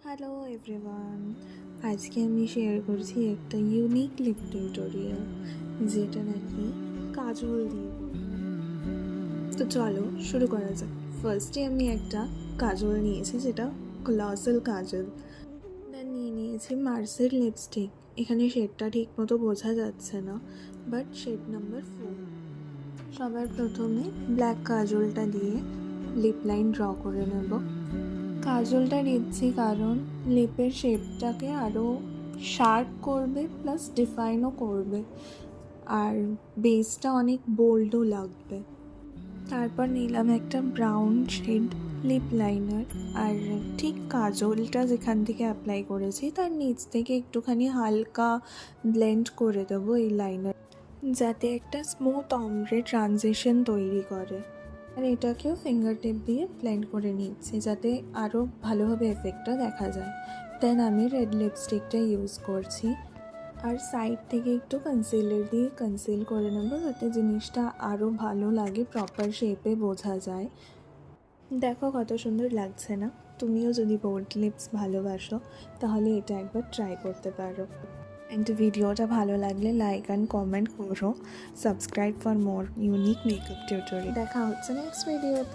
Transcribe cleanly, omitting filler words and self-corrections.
Hello everyone, আজকে আমি share করছি একটা ইউনিক লিপ টিউটোরিয়াল যেটা নাকি কাজল দিয়ে করবো। তো চলো শুরু করা যাক। ফার্স্টে আমি একটা কাজল নিয়েছি যেটা গ্লসেল কাজল, দেন নিয়ে নিয়েছি মার্সের লিপস্টিক। এখানে শেডটা ঠিক মতো বোঝা যাচ্ছে না, বাট শেড নাম্বার 4। সবার প্রথমে ব্ল্যাক কাজলটা দিয়ে লিপ লাইন ড্র করে নেব। কাজলটা দিচ্ছি কারণ লিপের শেপটাকে আরও শার্প করবে, প্লাস ডিফাইনও করবে, আর বেসটা অনেক বোল্ডও লাগবে। তারপর নিলাম একটা ব্রাউন শেড লিপ লাইনার, আর ঠিক কাজলটা যেখান থেকে অ্যাপ্লাই করেছি তার নিচ থেকে একটুখানি হালকা ব্লেন্ড করে দেবো এই লাইনার, যাতে একটা স্মুথ অমব্রে ট্রানজিশন তৈরি করে। আর এটাকেও ফিঙ্গার টিপ দিয়ে ব্লেন্ড করে নিচ্ছি যাতে আরও ভালোভাবে এফেক্টটা দেখা যায়। দেন আমি রেড লিপস্টিকটা ইউজ করছি, আর সাইড থেকে একটু কনসিলার দিয়ে কনসিল করে নেবো যাতে জিনিসটা আরও ভালো লাগে, প্রপার শেপে বোঝা যায়। দেখো কত সুন্দর লাগছে না? তুমিও যদি বোল্ড লিপস ভালোবাসো তাহলে এটা একবার ট্রাই করতে পারো। অ্যান্ড ভিডিওটা ভালো লাগলে লাইক অ্যান্ড কমেন্ট করো, subscribe for more unique makeup tutorial. দেখা হচ্ছে নেক্সট ভিডিওতে।